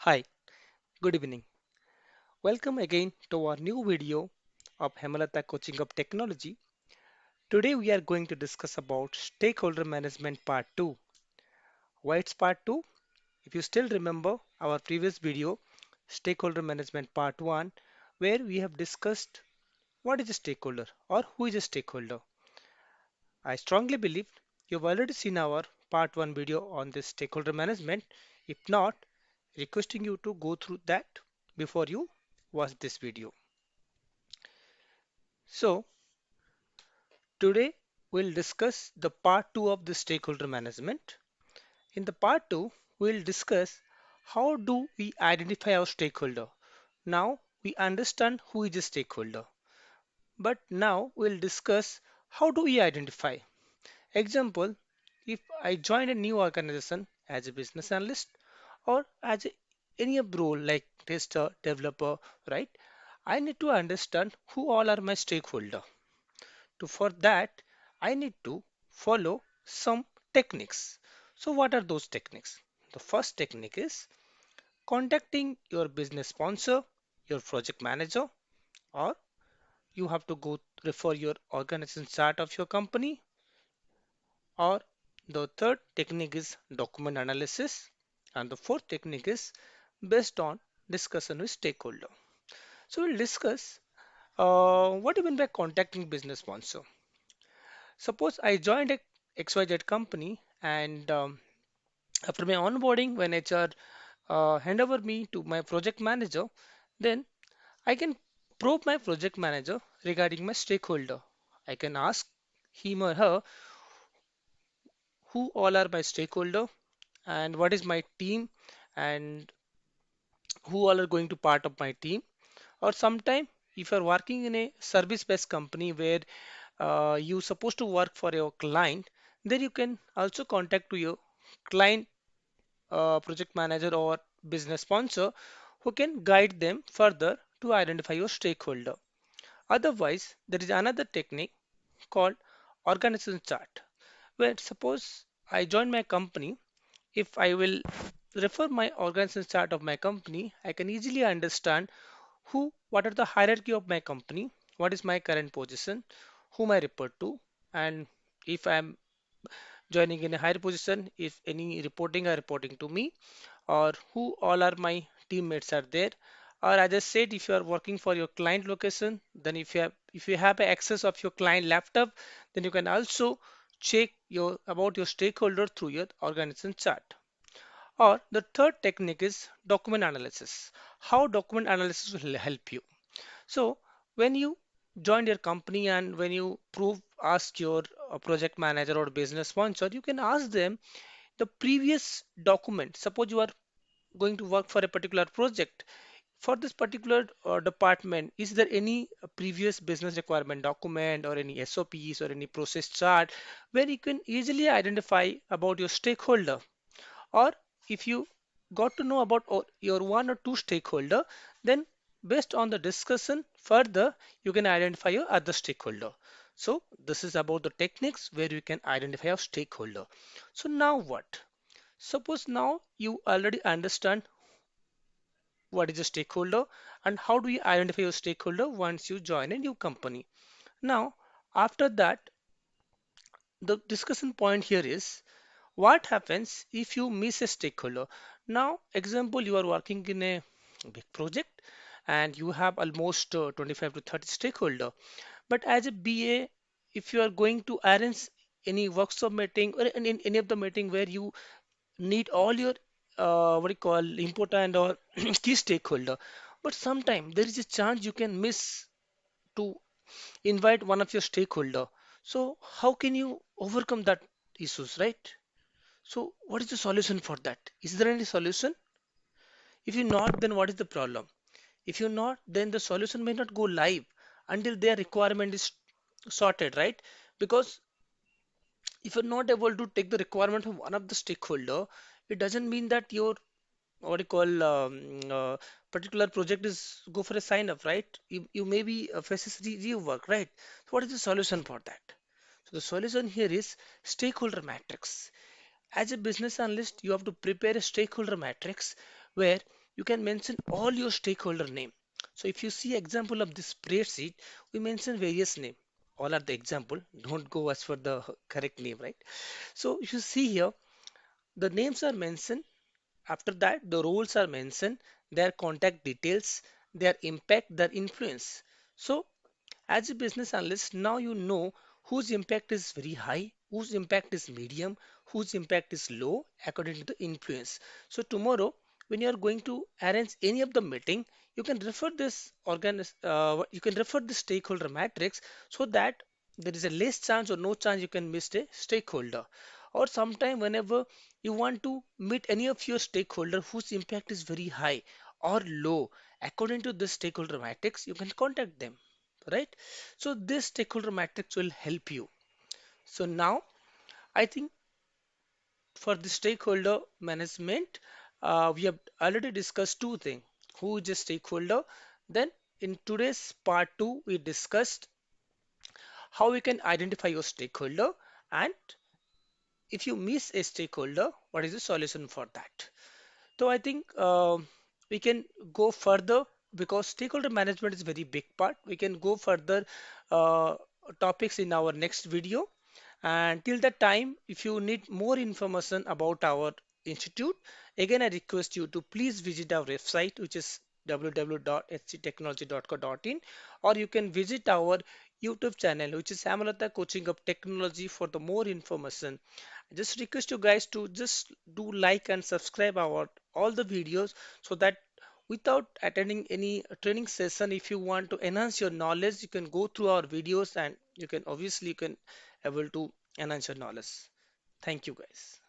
Hi, good evening. Welcome again to our new video of Hemalata Coaching of Technology. Today we are going to discuss about Stakeholder Management Part 2. Why it's Part 2? If you still remember our previous video, Stakeholder Management Part 1, where we have discussed what is a stakeholder or who is a stakeholder. I strongly believe you've already seen our Part 1 video on this stakeholder management. If not, requesting you to go through that before you watch this video. So, today we'll discuss the part 2 of the stakeholder management. In the part 2, we'll discuss how do we identify our stakeholder. Now we understand who is a stakeholder. But now we'll discuss how do we identify. Example, if I join a new organization as a business analyst or as any role like tester, developer, right? I need to understand who all are my stakeholder. For that, I need to follow some techniques. So what are those techniques? The first technique is contacting your business sponsor, your project manager, or you have to go refer your organization chart of your company. Or the third technique is document analysis. And the fourth technique is based on discussion with stakeholder. So we'll discuss what do you mean by contacting business sponsor. Suppose I joined a XYZ company and after my onboarding, when HR hand over me to my project manager, then I can probe my project manager regarding my stakeholder. I can ask him or her who all are my stakeholder and what is my team and who all are going to part of my team. Or sometime if you're working in a service-based company where you supposed to work for your client, then you can also contact to your client project manager or business sponsor who can guide them further to identify your stakeholder. Otherwise, there is another technique called organization chart, where suppose I join my company, if I will refer my organization chart of my company, I can easily understand what are the hierarchy of my company, what is my current position, whom I report to, and if I'm joining in a higher position, if any reporting are reporting to me, or who all are my teammates are there. Or as I said, if you are working for your client location, then if you have access of your client laptop, then you can also check your about your stakeholder through your organization chart. Or the third technique is document analysis. How document analysis will help you. So when you join your company and when you ask your project manager or business sponsor, you can ask them the previous document. Suppose you are going to work for a particular project. For this particular department, is there any previous business requirement document or any SOPs or any process chart where you can easily identify about your stakeholder? Or if you got to know about your one or two stakeholder, then based on the discussion further, you can identify your other stakeholder. So this is about the techniques where you can identify your stakeholder. So now what? Suppose now you already understand what is a stakeholder and how do you identify your stakeholder once you join a new company. Now, after that, the discussion point here is what happens if you miss a stakeholder. Now, example, you are working in a big project and you have almost 25 to 30 stakeholder. But as a BA, if you are going to arrange any workshop meeting or in any of the meeting where you need all your what do you call important or key stakeholder, but sometime there is a chance you can miss to invite one of your stakeholder. So how can you overcome that issues, right? So what is the solution for that? Is there any solution? If you not, then what is the problem? If you're not, then the solution may not go live until their requirement is sorted, right? Because if you're not able to take the requirement from one of the stakeholder, it doesn't mean that your what do you call particular project is go for a sign up, right? You maybe faces rework, right? So what is the solution for that? So the solution here is stakeholder matrix. As a business analyst, you have to prepare a stakeholder matrix where you can mention all your stakeholder name. So if you see example of this spreadsheet, we mention various name. All are the example. Don't go as for the correct name, right? So if you see here, the names are mentioned. After that, the roles are mentioned, their contact details, their impact, their influence. So as a business analyst, now you know whose impact is very high, whose impact is medium, whose impact is low according to the influence. So tomorrow, when you are going to arrange any of the meeting, you can refer you can refer the stakeholder matrix so that there is a less chance or no chance you can miss a stakeholder. Or sometime whenever you want to meet any of your stakeholder whose impact is very high or low, according to this stakeholder matrix, you can contact them, right? So this stakeholder matrix will help you. So now I think for the stakeholder management, we have already discussed two things. Who is a stakeholder? Then in today's part two, we discussed how we can identify your stakeholder, and if you miss a stakeholder, what is the solution for that? So I think we can go further because stakeholder management is very big part. We can go further uh, topics in our next video. And till that time, if you need more information about our institute, again I request you to please visit our website, which is www.hctechnology.co.in, or you can visit our YouTube channel, which is Samalata Coaching of Technology for the more information. I just request you guys to just do like and subscribe our all the videos so that without attending any training session, if you want to enhance your knowledge, you can go through our videos and you can obviously you can able to enhance your knowledge. Thank you guys.